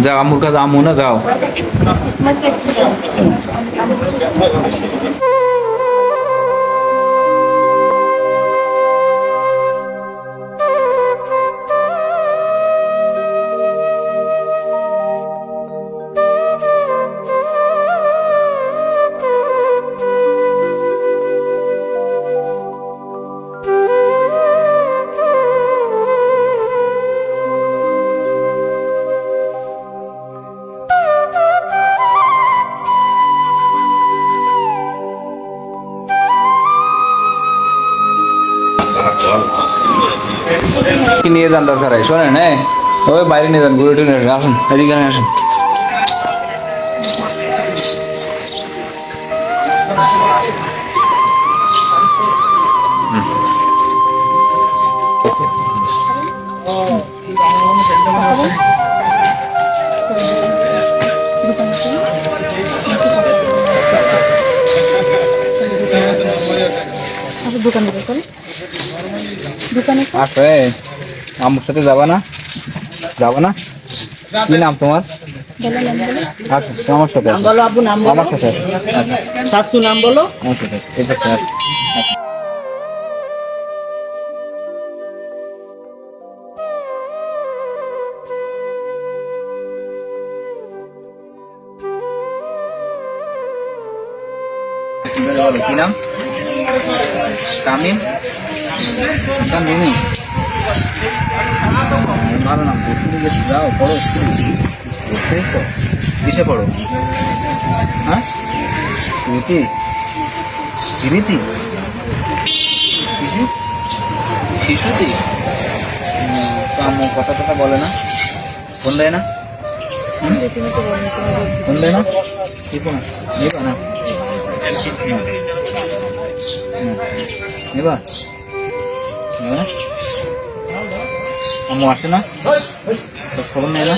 যাও আম্মুর কাছে, আম্মু না যাও। কি নিয়ে যান দরকার হয় শোনেন, হ্যাঁ ওই বাইরে নিয়ে যান, ঘুরে টুরে আসুন, এদিকে আসুন। আসে আমার সাথে যাবা না? যাবো না? কি নাম তোমার? আচ্ছা আমার সাথে বলো আব্বু, নাম বলো। আমার সাথে শাশু নাম বলো। আমার সাথে এটা স্যার। কি নাম? তামিম। মিমি ভালো নাম তো। স্কুলে গেছো? যাও পড়ো স্কুলে। কিসে পড়ো? হ্যাঁ রীতি, রীতি শিশু, শিশুতি। তো আম্মু কথা কথা বলে না? ফোন দেয় না? ফোন দেয় না? নিবো না, নিবা না, নিবা না? আম্মু আসে না? খবর নেই না?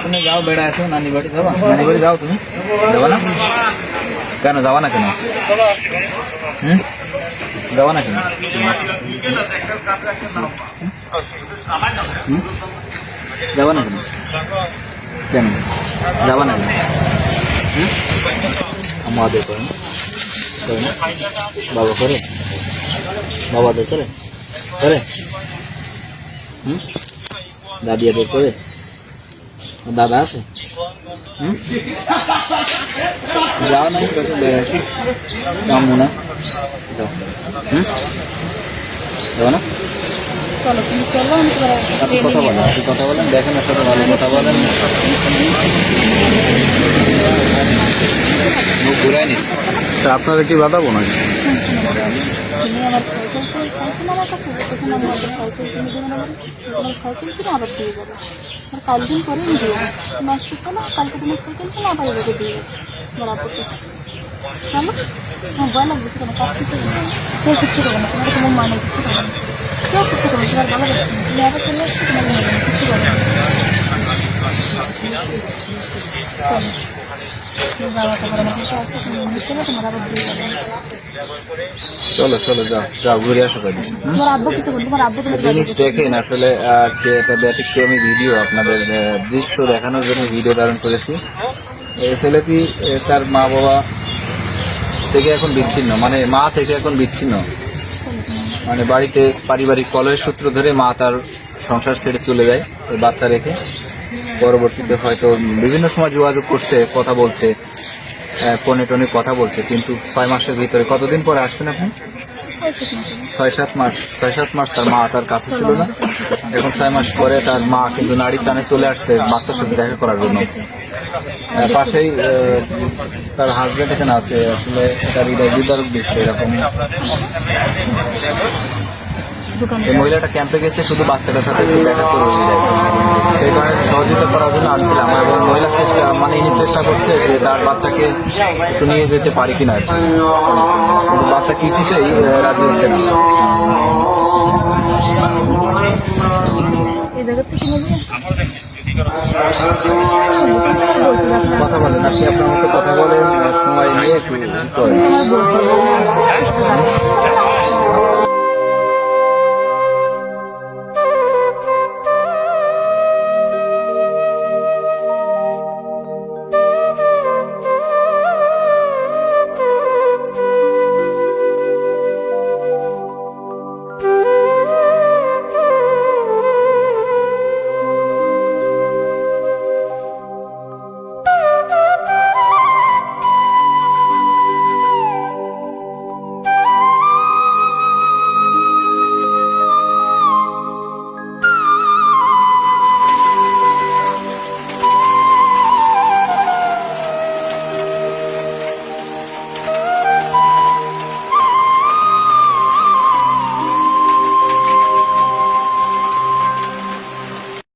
তুমি যাও, বেড়া আসো নানি বাড়ি। যাবা নানি বাড়ি? যাও তুমি, যাবা না কেন? যাবা না কেন? যাবা না কেন? যাবা না কেন? কেন যাবা না কেন? আম্মু আদর করে না? বাবা করে? বাবা আদর করে? করে? দাদি আদর করে? দাদা আছে? যাও না আম্মু না? যাও না? আপনি কথা বলেন, আপনি কথা বলেন, দেখেন ওর সাথে ভালো কথা বলেন। মুখ ঘুরাই নি। আপনারা কি বাঁধাবো নাকি? সাইকেল কিনে আবার দিয়ে যাবে, কাল দিন পরে দিয়ে নষ্ট না, কালকে তোমার সাইকেল কিনে আবার এভাবে দিয়ে যাবে বরাবর। চলো আমার ভয় লাগতেছে কেন? কাজ কিছু কেউ কিচ্ছু করবে না, তোমার তোমার মানে কিছু করবে না, কেউ কিচ্ছু করবে, তোমার ভালো লাগছে না, তুমি আবার চলে আসছো, তোমার মনে নেই কিচ্ছু করবে না। চলো চলো যাও যাও ঘুরে আসো। জিনিস দেখেন আসলে আজকে একটা ব্যতিক্রমী ভিডিও, আপনাদের দৃশ্য দেখানোর জন্য ভিডিও ধারণ করেছি। এই ছেলেটি তার মা বাবা থেকে এখন বিচ্ছিন্ন, মানে মা থেকে এখন বিচ্ছিন্ন, মানে বাড়িতে পারিবারিক কলহের সূত্র ধরে মা তার সংসার ছেড়ে চলে যায় ওই বাচ্চা রেখে। পরবর্তীতে হয়তো বিভিন্ন সময় যোগাযোগ করছে, কথা বলছে, ফোনে টোনে কথা বলছে, কিন্তু 6 মাসের ভিতরে, কতদিন পরে আসছেন আপনি? 6-7 মাস। 6-7 মাস তার মা তার কাছে ছিল না। এখন 6 মাস পরে তার মা কিন্তু নারীর টানে চলে আসছে বাচ্চার সাথে দেখা করার জন্য। পাশেই তার হাজব্যান্ড এখানে আছে, আসলে তার হৃদয় বিদারক দিচ্ছে এরকম। এই মহিলাটা ক্যাম্পে গেছে শুধু বাচ্চাটার সাথে একটু দেখা করে যায়, সেই কারণে সহযোগিতা করার জন্য আসছিলাম। এবং মহিলা চেষ্টা, মানে ইনি চেষ্টা করছে যে তার বাচ্চাকে একটু নিয়ে যেতে পারি কিনা, কিন্তু বাচ্চা কিছুতেই রাজি হচ্ছে না। কথা বলেন আপনি, আপনার মতো কথা বলেন, সময় নিয়ে একটু